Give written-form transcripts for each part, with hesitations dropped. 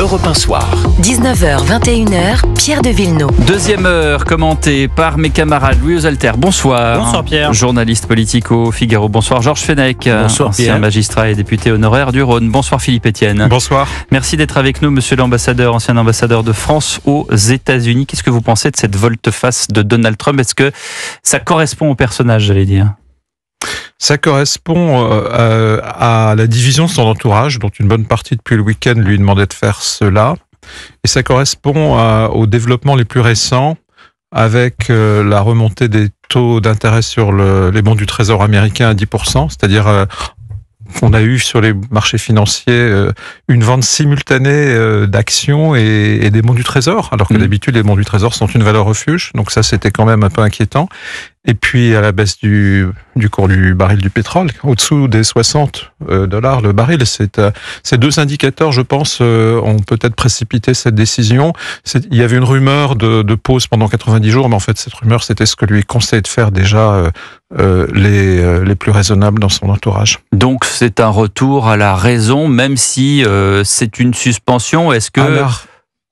Europe 1 Soir. 19h, 21h, Pierre de Villeneuve. Deuxième heure commentée par mes camarades Louis Osalter. Bonsoir. Bonsoir Pierre. Journaliste politique au Figaro. Bonsoir Georges Fenech. Bonsoir ancien Pierre. magistrat et député honoraire du Rhône. Bonsoir Philippe Etienne. Bonsoir. Merci d'être avec nous, monsieur l'ambassadeur, ancien ambassadeur de France aux États-Unis. Qu'est-ce que vous pensez de cette volte-face de Donald Trump? Est-ce que ça correspond au personnage, j'allais dire? Ça correspond à la division de son entourage, dont une bonne partie depuis le week-end lui demandait de faire cela. Et ça correspond aux développements les plus récents, avec la remontée des taux d'intérêt sur les bons du Trésor américain à 10%, c'est-à-dire on a eu sur les marchés financiers une vente simultanée d'actions et des bons du Trésor, alors que d'habitude les bons du Trésor sont une valeur refuge, donc ça c'était quand même un peu inquiétant. Et puis à la baisse du cours du baril du pétrole, au-dessous des $60 le baril. Ces deux indicateurs, je pense, ont peut-être précipité cette décision. Il y avait une rumeur de pause pendant 90 jours, mais en fait cette rumeur c'était ce que lui conseillait de faire déjà les plus raisonnables dans son entourage. Donc c'est un retour à la raison, même si c'est une suspension. Est-ce que...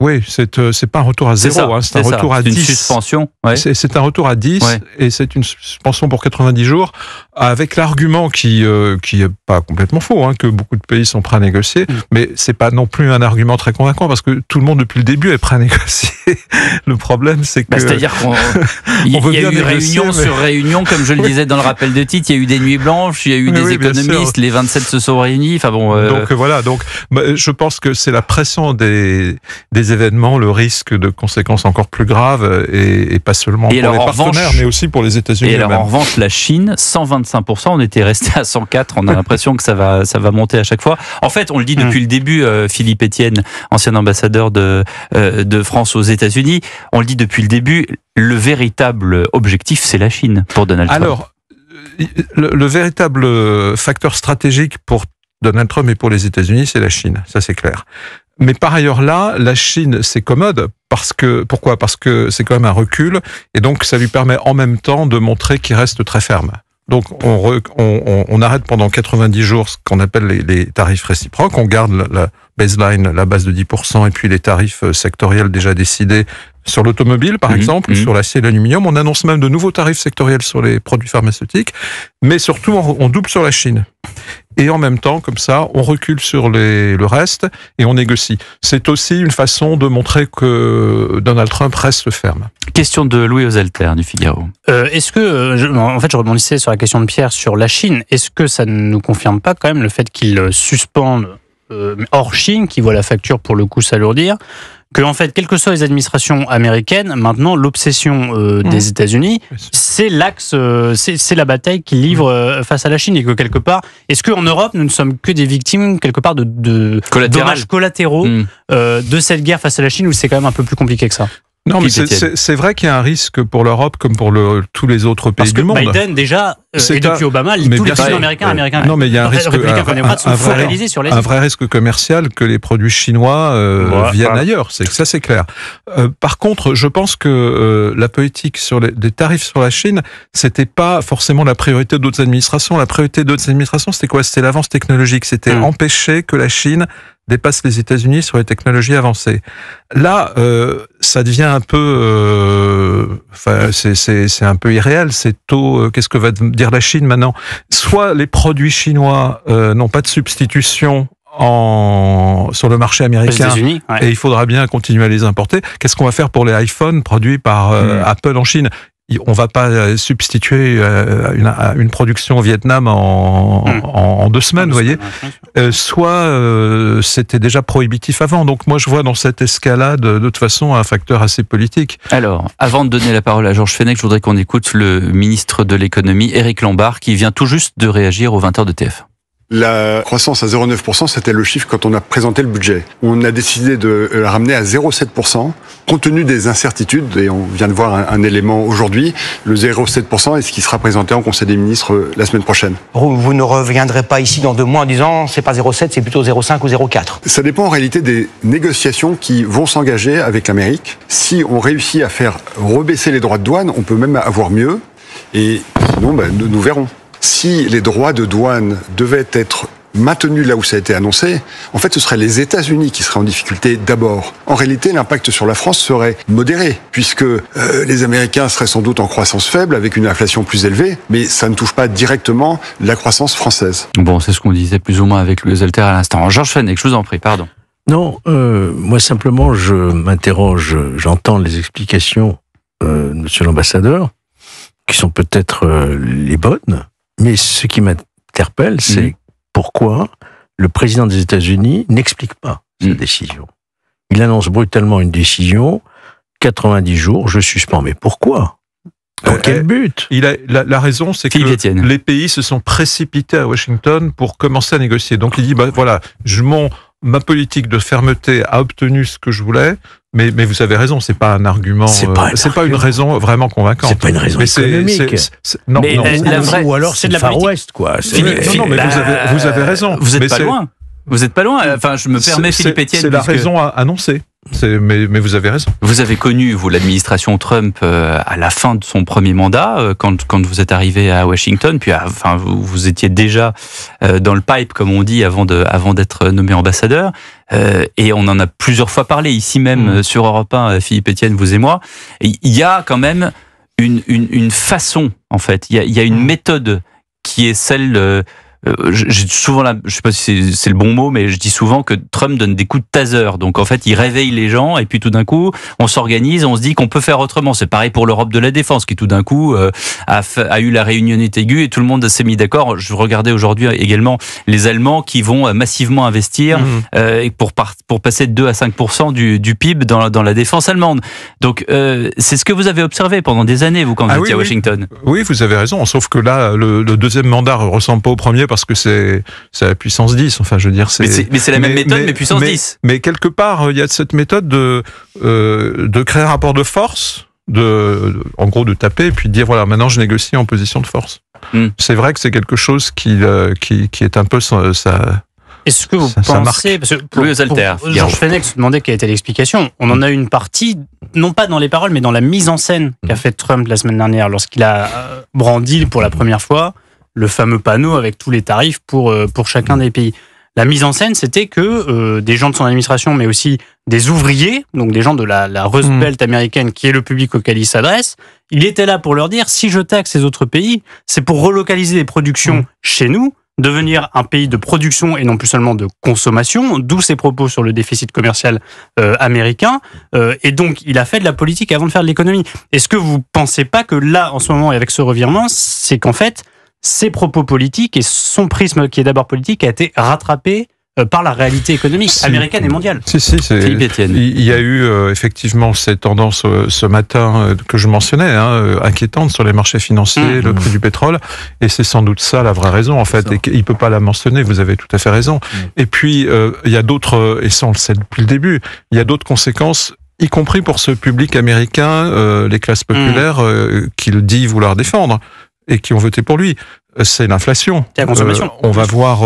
Oui, c'est pas un retour à zéro, c'est un retour à 10. C'est une suspension. Ouais. C'est un retour à 10 et c'est une suspension pour 90 jours avec l'argument qui est pas complètement faux, que beaucoup de pays sont prêts à négocier, mais c'est pas non plus un argument très convaincant parce que tout le monde depuis le début est prêt à négocier. Le problème, c'est que... c'est-à-dire qu'il y a eu réunion sur réunion, comme je le disais dans le rappel de titre, il y a eu des nuits blanches, il y a eu des économistes, les 27 se sont réunis, enfin bon... Donc voilà, je pense que c'est la pression des événements, le risque de conséquences encore plus graves, et pas seulement pour les partenaires, mais aussi pour les États-Unis. Et alors en revanche, la Chine, 125%, on était resté à 104, on a l'impression que ça va monter à chaque fois. En fait, on le dit depuis le début, Philippe Etienne, ancien ambassadeur de France aux États-Unis, on le dit depuis le début, le véritable objectif, c'est la Chine pour Donald Trump. Alors, le véritable facteur stratégique pour Donald Trump et pour les États-Unis, c'est la Chine, ça c'est clair. Mais par ailleurs là, la Chine, c'est commode. Pourquoi ? Parce que c'est quand même un recul, et donc ça lui permet en même temps de montrer qu'il reste très ferme. Donc on arrête pendant 90 jours ce qu'on appelle les tarifs réciproques, on garde la baseline, la base de 10%, et puis les tarifs sectoriels déjà décidés sur l'automobile, par exemple, sur l'acier et l'aluminium. On annonce même de nouveaux tarifs sectoriels sur les produits pharmaceutiques, mais surtout on double sur la Chine. Et en même temps, comme ça, on recule sur le reste et on négocie. C'est aussi une façon de montrer que Donald Trump reste ferme. Question de Louis Osalter du Figaro. Est-ce que, je rebondissais sur la question de Pierre sur la Chine, est-ce que ça ne nous confirme pas quand même le fait qu'il suspende hors Chine, qui voit la facture pour le coup s'alourdir, que en fait, quelles que soient les administrations américaines, maintenant l'obsession des États-Unis, c'est l'axe, c'est la bataille qu'ils livrent face à la Chine, et que quelque part, est-ce qu'en Europe nous ne sommes que des victimes quelque part de dommages collatéraux de cette guerre face à la Chine, où c'est quand même un peu plus compliqué que ça? Non, mais c'est vrai qu'il y a un risque pour l'Europe comme pour tous les autres pays du monde. Parce que Biden, déjà, et depuis Obama, tous les présidents américains. Non, mais il y a un risque, un vrai risque commercial que les produits chinois viennent ailleurs. Ça, c'est clair. Par contre, je pense que la politique sur des tarifs sur la Chine, c'était pas forcément la priorité d'autres administrations. La priorité d'autres administrations, c'était quoi? C'était l'avance technologique. C'était empêcher que la Chine dépasse les États-Unis sur les technologies avancées. Là, ça devient un peu, c'est un peu irréel. C'est tôt. Qu'est-ce que va dire la Chine maintenant? Soit les produits chinois n'ont pas de substitution sur le marché américain, et il faudra bien continuer à les importer. Qu'est-ce qu'on va faire pour les iPhones produits par Apple en Chine? On va pas substituer une production au Vietnam en 2 semaines, vous voyez. Soit c'était déjà prohibitif avant. Donc moi, je vois dans cette escalade, de toute façon, un facteur assez politique. Alors, avant de donner la parole à Georges Fenech, je voudrais qu'on écoute le ministre de l'économie, Éric Lombard, qui vient tout juste de réagir aux 20h de TF1. La croissance à 0,9%, c'était le chiffre quand on a présenté le budget. On a décidé de la ramener à 0,7%, compte tenu des incertitudes, et on vient de voir un élément aujourd'hui. Le 0,7% est ce qui sera présenté en Conseil des ministres la semaine prochaine. Vous ne reviendrez pas ici dans 2 mois en disant c'est pas 0,7, c'est plutôt 0,5 ou 0,4. Ça dépend en réalité des négociations qui vont s'engager avec l'Amérique. Si on réussit à faire rebaisser les droits de douane, on peut même avoir mieux, et sinon nous verrons. Si les droits de douane devaient être maintenu là où ça a été annoncé, en fait, ce seraient les États-Unis qui seraient en difficulté d'abord. En réalité, l'impact sur la France serait modéré, puisque les Américains seraient sans doute en croissance faible, avec une inflation plus élevée, mais ça ne touche pas directement la croissance française. Bon, c'est ce qu'on disait plus ou moins avec Louis Alter à l'instant. Georges Fenech, je vous en prie, pardon. Non, moi simplement, je m'interroge, j'entends les explications de monsieur l'ambassadeur, qui sont peut-être les bonnes, mais ce qui m'interpelle, c'est pourquoi le président des États-Unis n'explique pas sa décision. Il annonce brutalement une décision, 90 jours, je suspends. Mais pourquoi ? Dans quel but ? La raison, c'est que les pays se sont précipités à Washington pour commencer à négocier. Donc il dit, voilà, ma politique de fermeté a obtenu ce que je voulais, mais vous avez raison, c'est pas un argument, c'est pas une raison vraiment convaincante. C'est pas une raison économique. Non, ou alors c'est de la Far West, quoi. Non, mais vous avez raison. Vous êtes pas loin. Vous n'êtes pas loin. Enfin, je me permets, Philippe Etienne. C'est la raison à annoncer. Mais vous avez raison. Vous avez connu, vous, l'administration Trump à la fin de son premier mandat, quand vous êtes arrivé à Washington, puis vous étiez déjà dans le pipe, comme on dit, avant d'être nommé ambassadeur. Et on en a plusieurs fois parlé, ici même sur Europe 1, Philippe Etienne, vous et moi. Il y a quand même une façon, en fait. Il y a une méthode qui est celle... j'ai souvent, je sais pas si c'est le bon mot, mais je dis souvent que Trump donne des coups de taser. Donc en fait, il réveille les gens et puis tout d'un coup, on s'organise, on se dit qu'on peut faire autrement. C'est pareil pour l'Europe de la défense qui tout d'un coup a eu la réunionnette aiguë et tout le monde s'est mis d'accord. Je regardais aujourd'hui également les Allemands qui vont massivement investir pour passer de 2 à 5% du PIB dans la défense allemande. Donc c'est ce que vous avez observé pendant des années, vous, quand vous étiez à Washington. Oui, vous avez raison. Sauf que là, le deuxième mandat ressemble pas au premier parce que c'est la puissance 10. Enfin, je veux dire, mais c'est la même méthode, mais puissance 10. Mais quelque part, il y a cette méthode de créer un rapport de force, en gros, de taper et puis de dire voilà, maintenant je négocie en position de force. C'est vrai que c'est quelque chose qui est un peu ça. Est-ce que vous pensez, parce que pour Georges Fenech se demandait quelle était l'explication, on en a eu une partie, non pas dans les paroles, mais dans la mise en scène qu'a fait Trump la semaine dernière, lorsqu'il a brandi pour la première fois le fameux panneau avec tous les tarifs pour chacun des pays. La mise en scène, c'était que des gens de son administration, mais aussi des ouvriers, donc des gens de la Rust Belt américaine, qui est le public auquel il s'adresse, il était là pour leur dire, si je taxe ces autres pays, c'est pour relocaliser les productions chez nous, devenir un pays de production et non plus seulement de consommation, d'où ses propos sur le déficit commercial américain. Et donc, il a fait de la politique avant de faire de l'économie. Est-ce que vous pensez pas que là, en ce moment, et avec ce revirement, c'est qu'en fait, ses propos politiques et son prisme, qui est d'abord politique, a été rattrapé par la réalité économique américaine et mondiale. Il y a eu effectivement ces tendances ce matin que je mentionnais, inquiétantes sur les marchés financiers, le prix du pétrole, et c'est sans doute ça la vraie raison en fait, et il peut pas la mentionner, vous avez tout à fait raison. Et puis il y a d'autres, et ça on le sait depuis le début, il y a d'autres conséquences, y compris pour ce public américain, les classes populaires qu'il dit vouloir défendre et qui ont voté pour lui. C'est l'inflation. C'est la consommation. On va voir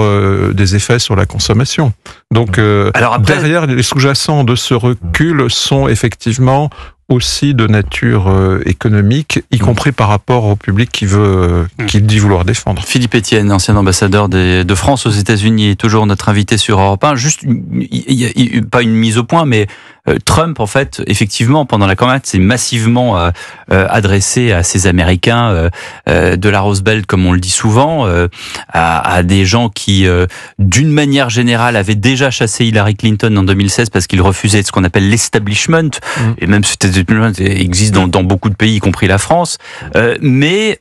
des effets sur la consommation. Donc, alors après, derrière, les sous-jacents de ce recul sont effectivement aussi de nature économique, y compris par rapport au public qu'il dit vouloir défendre. Philippe Etienne, ancien ambassadeur de France aux États-Unis, est toujours notre invité sur Europe 1. Juste, pas une mise au point, mais Trump, en fait, effectivement, pendant la campagne, s'est massivement adressé à ces Américains de la Rust Belt, comme on le dit souvent, à des gens qui, d'une manière générale, avaient déjà chassé Hillary Clinton en 2016 parce qu'ils refusaient ce qu'on appelle l'establishment, et même cet establishment existe dans beaucoup de pays, y compris la France, mais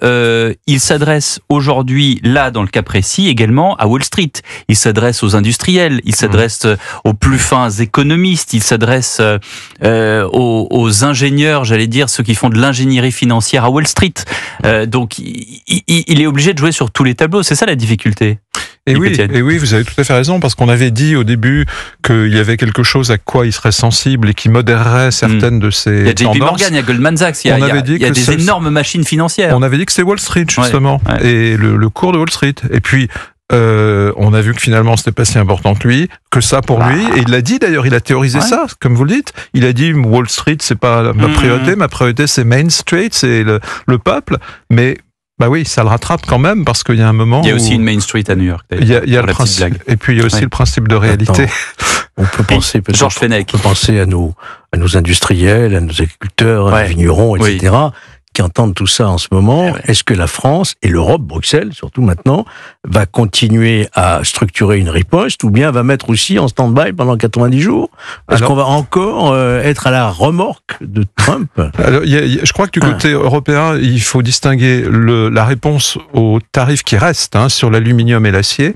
il s'adresse aujourd'hui, là, dans le cas précis, également à Wall Street. Il s'adresse aux industriels, il s'adresse aux plus fins économistes, il s'adresse aux ingénieurs, j'allais dire, ceux qui font de l'ingénierie financière à Wall Street. Donc, il est obligé de jouer sur tous les tableaux. C'est ça la difficulté. Et oui, vous avez tout à fait raison, parce qu'on avait dit au début qu'il y avait quelque chose à quoi il serait sensible et qui modérerait certaines de ces tendances. Il y a JP Morgan, il y a Goldman Sachs, il y a des énormes machines financières. On avait dit que c'était Wall Street, justement, et le cours de Wall Street. Et puis, on a vu que finalement c'était pas si important que ça pour lui, et il l'a dit d'ailleurs, il a théorisé ça, comme vous le dites. Il a dit Wall Street c'est pas ma priorité c'est Main Street, c'est le peuple, mais Bah oui, ça le rattrape quand même parce qu'il y a un moment. Il y a aussi une Main Street à New York. Il y a le principe, et puis il y a aussi le principe de réalité. On peut penser peut-être. Georges Fenech. On peut penser à nos industriels, à nos agriculteurs, à nos vignerons, etc. Qui entendent tout ça en ce moment. Est-ce que la France et l'Europe, Bruxelles surtout maintenant, va continuer à structurer une riposte ou bien va mettre aussi en stand-by pendant 90 jours? Est-ce qu'on va encore être à la remorque de Trump? Alors, je crois que du côté européen, il faut distinguer la réponse aux tarifs qui restent sur l'aluminium et l'acier.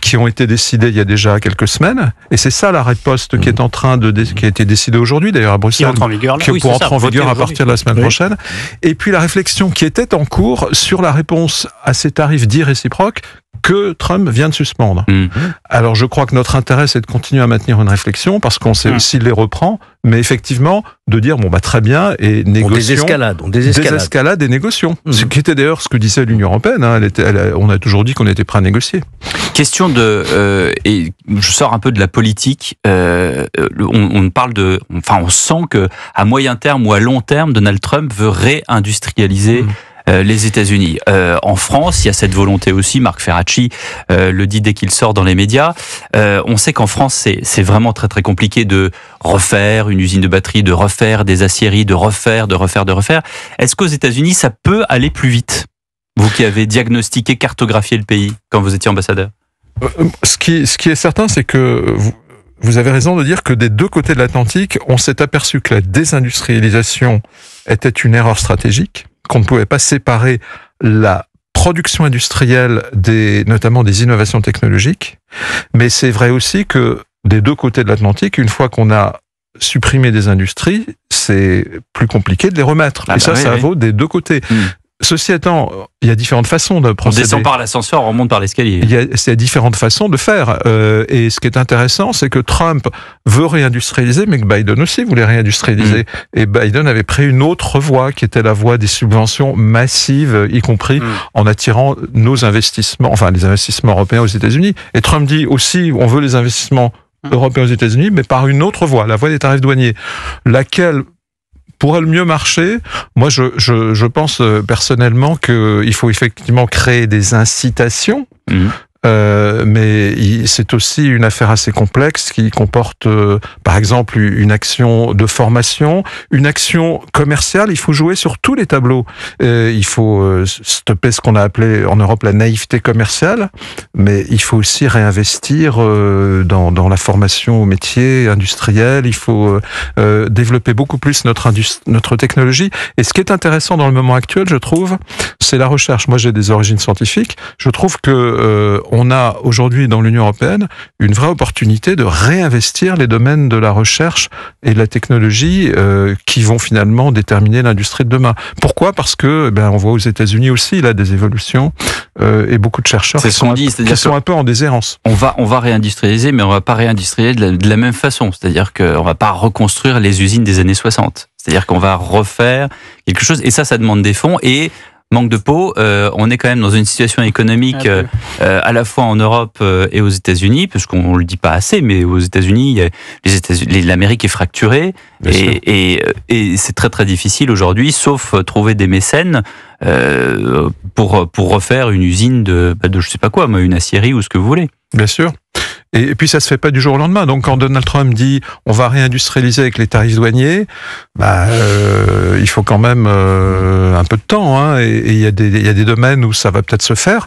Qui ont été décidés il y a déjà quelques semaines, et c'est ça la riposte qui est en train qui a été décidée aujourd'hui d'ailleurs à Bruxelles, qui pourra entrer en vigueur à partir de la semaine prochaine. Et puis la réflexion qui était en cours sur la réponse à ces tarifs dits réciproques que Trump vient de suspendre. Alors je crois que notre intérêt c'est de continuer à maintenir une réflexion parce qu'on sait s'il les reprend, mais effectivement de dire très bien et négocions. Des escalades et négocions. Ce qui était d'ailleurs ce que disait l'Union européenne. On a toujours dit qu'on était prêt à négocier. Question et je sors un peu de la politique. On parle on sent que à moyen terme ou à long terme, Donald Trump veut réindustrialiser les États-Unis. En France, il y a cette volonté aussi. Marc Ferracci le dit dès qu'il sort dans les médias. On sait qu'en France, c'est vraiment très très compliqué de refaire une usine de batterie, de refaire des aciéries, de refaire. Est-ce qu'aux États-Unis, ça peut aller plus vite? Vous qui avez diagnostiqué, cartographié le pays quand vous étiez ambassadeur. Ce qui est certain, c'est que vous avez raison de dire que des deux côtés de l'Atlantique, on s'est aperçu que la désindustrialisation était une erreur stratégique, qu'on ne pouvait pas séparer la production industrielle notamment des innovations technologiques. Mais c'est vrai aussi que des deux côtés de l'Atlantique, une fois qu'on a supprimé des industries, c'est plus compliqué de les remettre. Ça vaut des deux côtés. Ceci étant, il y a différentes façons de procéder. On descend par l'ascenseur, on remonte par l'escalier. Il y a différentes façons de faire. Et ce qui est intéressant, c'est que Trump veut réindustrialiser, mais que Biden aussi voulait réindustrialiser. Et Biden avait pris une autre voie, qui était la voie des subventions massives, y compris en attirant nos investissements, les investissements européens aux États-Unis. Et Trump dit aussi, on veut les investissements européens aux États-Unis, mais par une autre voie, la voie des tarifs douaniers, laquelle pourrait le mieux marcher. Moi, je pense personnellement qu'il faut effectivement créer des incitations, mais c'est aussi une affaire assez complexe qui comporte, par exemple, une action de formation, une action commerciale. Il faut jouer sur tous les tableaux. Il faut stopper ce qu'on a appelé en Europe la naïveté commerciale, mais il faut aussi réinvestir dans la formation au métier industriel. Il faut développer beaucoup plus notre technologie. Et ce qui est intéressant dans le moment actuel, je trouve, c'est la recherche. Moi, j'ai des origines scientifiques. Je trouve que on a aujourd'hui dans l'Union européenne une vraie opportunité de réinvestir les domaines de la recherche et de la technologie qui vont finalement déterminer l'industrie de demain. Pourquoi ? Parce que on voit aux États-Unis aussi là des évolutions et beaucoup de chercheurs qui sont un peu en déshérence. On va réindustrialiser, mais on va pas réindustrialiser de la même façon. C'est-à-dire qu'on va pas reconstruire les usines des années 60. C'est-à-dire qu'on va refaire quelque chose, et ça demande des fonds et manque de peau. On est quand même dans une situation économique à la fois en Europe et aux États-Unis, parce qu'on le dit pas assez, mais aux États-Unis, l'Amérique est fracturée et c'est très très difficile aujourd'hui, sauf trouver des mécènes pour refaire une usine de je sais pas quoi, une aciérie ou ce que vous voulez. Bien sûr. Et puis ça se fait pas du jour au lendemain. Donc quand Donald Trump dit on va réindustrialiser avec les tarifs douaniers, il faut quand même un peu de temps. Et il y a des domaines où ça va peut-être se faire.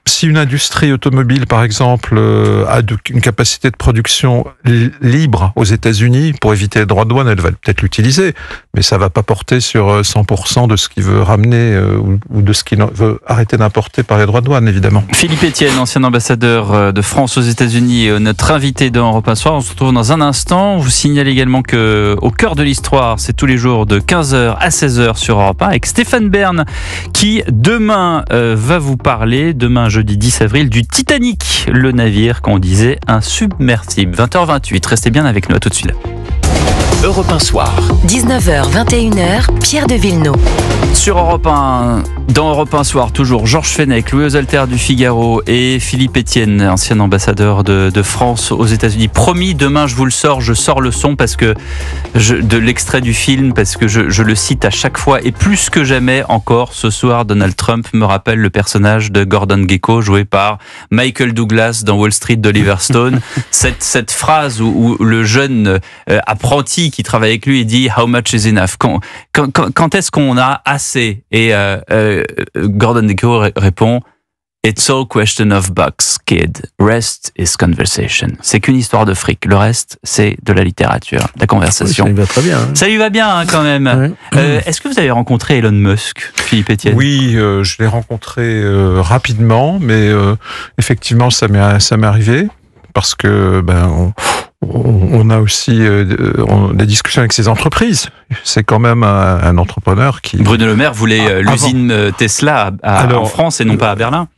Si une industrie automobile, par exemple, a une capacité de production libre aux États-Unis pour éviter les droits de douane, elle va peut-être l'utiliser, mais ça va pas porter sur 100% de ce qu'il veut ramener ou de ce qu'il veut arrêter d'importer par les droits de douane, évidemment. Philippe Etienne, ancien ambassadeur de France aux États-Unis, notre invité dans Europe 1 Soir. On se retrouve dans un instant. On vous signale également que Au cœur de l'histoire, c'est tous les jours de 15h à 16h sur Europe 1 avec Stéphane Bern qui demain va vous parler, demain jeudi 10 avril, du Titanic, le navire qu'on disait insubmersible. 20h28, restez bien avec nous, à tout de suite. Europe 1 Soir. 19h, 21h, Pierre de Villeneuve. Sur Europe 1, Dans Europe 1 Soir, toujours Georges Fenech, Louis aux Alters du Figaro et Philippe Etienne, ancien ambassadeur de France aux États-Unis. Promis, demain je vous le sors, je sors le son parce que de l'extrait du film, parce que je le cite à chaque fois et plus que jamais encore ce soir, Donald Trump me rappelle le personnage de Gordon Gekko joué par Michael Douglas dans Wall Street d'Oliver Stone. cette phrase où le jeune apprenti qui travaille avec lui dit How much is enough? Quand est-ce qu'on a assez? Et Gordon Gekko répond It's all question of bucks, kid. Rest is conversation. C'est qu'une histoire de fric. Le reste, c'est de la littérature, de la conversation. Oui, ça lui va très bien. Hein. Ça lui va bien, hein, quand même. Oui. Est-ce que vous avez rencontré Elon Musk, Philippe Etienne? Oui, je l'ai rencontré rapidement, mais effectivement, ça m'est arrivé parce que on a aussi des discussions avec ces entreprises. C'est quand même un entrepreneur qui... Bruno Le Maire voulait l'usine Tesla en France et non pas à Berlin.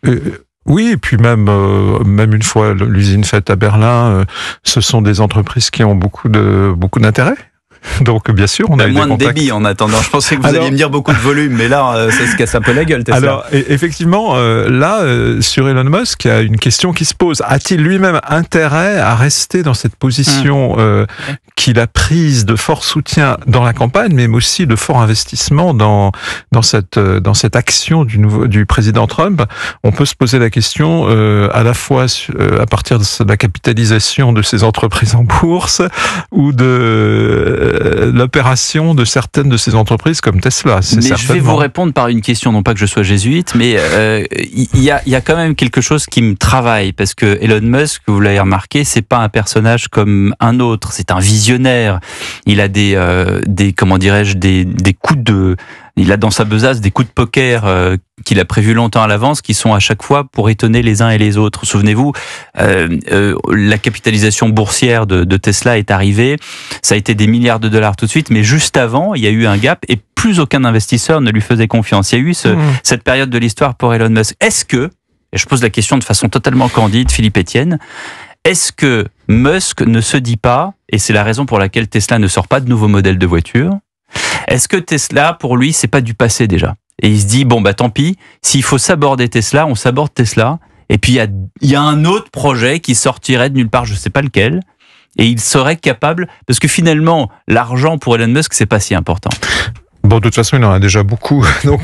Oui, et puis même une fois l'usine faite à Berlin, ce sont des entreprises qui ont beaucoup d'intérêt. Donc bien sûr, on a moins de débit en attendant. Je pensais que vous alliez me dire beaucoup de volume, mais là, ça se casse un peu la gueule, Tesla. Alors effectivement, sur Elon Musk, il y a une question qui se pose. A-t-il lui-même intérêt à rester dans cette position qu'il a prise de fort soutien dans la campagne, mais aussi de fort investissement dans cette action du président Trump? On peut se poser la question à la fois à partir de la capitalisation de ces entreprises en bourse ou de l'opération de certaines de ces entreprises comme Tesla. Mais je vais vous répondre par une question, non pas que je sois jésuite, mais il y a quand même quelque chose qui me travaille, parce que Elon Musk, vous l'avez remarqué, c'est pas un personnage comme un autre, c'est un visionnaire. Il a des comment dirais-je, des coups de... Il a dans sa besace des coups de poker qu'il a prévus longtemps à l'avance, qui sont à chaque fois pour étonner les uns et les autres. Souvenez-vous, la capitalisation boursière de Tesla est arrivée. Ça a été des milliards de dollars tout de suite, mais juste avant, il y a eu un gap et plus aucun investisseur ne lui faisait confiance. Il y a eu cette période de l'histoire pour Elon Musk. Est-ce que, et je pose la question de façon totalement candide, Philippe Etienne, est-ce que Musk ne se dit pas, et c'est la raison pour laquelle Tesla ne sort pas de nouveaux modèles de voitures, est-ce que Tesla, pour lui, c'est pas du passé déjà? Et il se dit, tant pis, s'il faut s'aborder Tesla, on s'aborde Tesla, et puis il y a un autre projet qui sortirait de nulle part, je sais pas lequel, et il serait capable, parce que finalement, l'argent pour Elon Musk, c'est pas si important. Bon, de toute façon, il en a déjà beaucoup, donc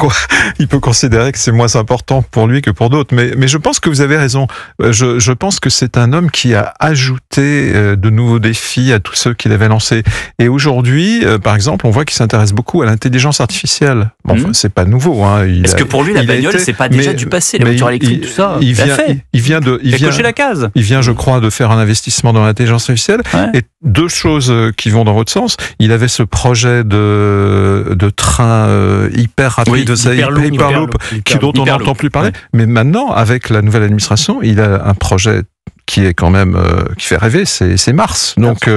il peut considérer que c'est moins important pour lui que pour d'autres. Mais je pense que vous avez raison. Je pense que c'est un homme qui a ajouté de nouveaux défis à tous ceux qu'il avait lancés. Et aujourd'hui, par exemple, on voit qu'il s'intéresse beaucoup à l'intelligence artificielle. Bon, enfin, c'est pas nouveau. Hein. Est-ce que pour lui, la bagnole, c'est pas déjà du passé, la voiture électrique, tout ça? Il vient cocher la case. Il vient, je crois, de faire un investissement dans l'intelligence artificielle. Ouais. Et deux choses qui vont dans votre sens. Il avait ce projet de train hyper rapide, Hyperloop, dont on n'entend plus parler. Ouais. Mais maintenant, avec la nouvelle administration, il a un projet qui est quand même qui fait rêver, c'est Mars. Donc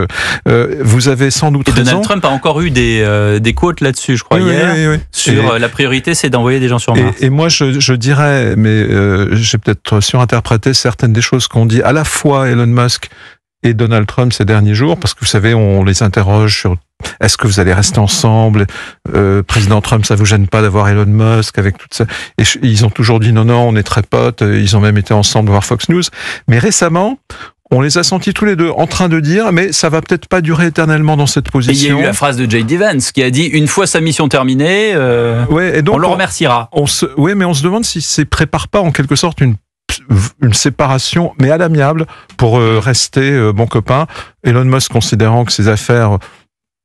vous avez sans doute raison. Donald Trump a encore eu des quotes là-dessus, je crois, hier. Oui. Sur la priorité, c'est d'envoyer des gens sur Mars. Et moi, je dirais, mais j'ai peut-être surinterprété certaines des choses qu'ont dit à la fois Elon Musk et Donald Trump ces derniers jours, parce que vous savez, on les interroge sur est-ce que vous allez rester ensemble, président Trump, ça vous gêne pas d'avoir Elon Musk avec tout ça? Et ils ont toujours dit non, on est très potes, ils ont même été ensemble voir Fox News. Mais récemment, on les a sentis tous les deux en train de dire, mais ça va peut-être pas durer éternellement dans cette position. Et il y a eu la phrase de J.D. Vance qui a dit, une fois sa mission terminée, et donc, on le remerciera. Oui, mais on se demande si ça prépare pas en quelque sorte une séparation, mais à l'amiable, pour rester bon copain. Elon Musk considérant que ses affaires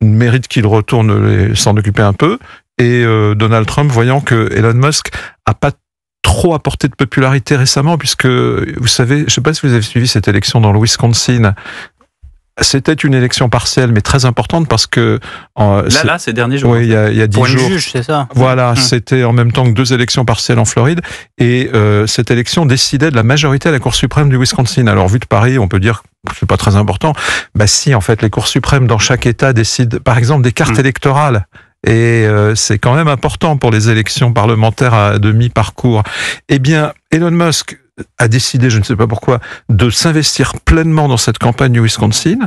méritent qu'il retourne s'en occuper un peu, et Donald Trump voyant que Elon Musk a pas trop apporté de popularité récemment, puisque vous savez, je ne sais pas si vous avez suivi cette élection dans le Wisconsin. C'était une élection partielle, mais très importante parce que... Là, ces derniers jours. Oui, il y a 10 jours. Pour une juge, c'est ça. Voilà, c'était en même temps que 2 élections partielles en Floride. Et cette élection décidait de la majorité à la Cour suprême du Wisconsin. Alors, vu de Paris, on peut dire que c'est pas très important. Bah si, en fait, les cours suprêmes dans chaque État décident, par exemple, des cartes électorales. Et c'est quand même important pour les élections parlementaires à demi-parcours. Eh bien, Elon Musk a décidé, je ne sais pas pourquoi, de s'investir pleinement dans cette campagne du Wisconsin.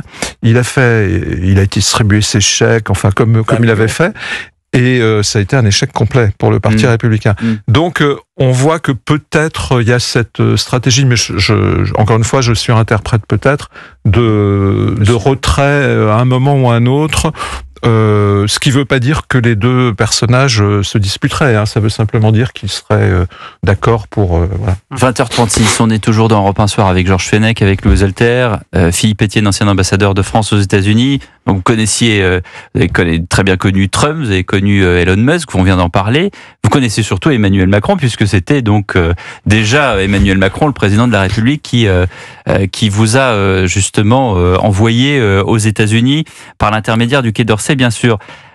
Il a été distribué ses chèques, enfin comme il avait fait. et ça a été un échec complet pour le Parti républicain. Donc, on voit que peut-être il y a cette stratégie, mais encore une fois, je surinterprète peut-être, de retrait à un moment ou à un autre. Ce qui ne veut pas dire que les deux personnages se disputeraient, hein. Ça veut simplement dire qu'ils seraient d'accord pour... voilà. 20h36, on est toujours dans Europe 1 Soir avec Georges Fenech, avec Louis Alter, Philippe Etienne, ancien ambassadeur de France aux États-Unis. Donc vous connaissiez, vous avez très bien connu Trump, vous avez connu Elon Musk, on vient d'en parler. Vous connaissez surtout Emmanuel Macron, puisque c'était donc déjà Emmanuel Macron, le président de la République, qui vous a justement envoyé aux États-Unis par l'intermédiaire du Quai d'Orsay, bien sûr.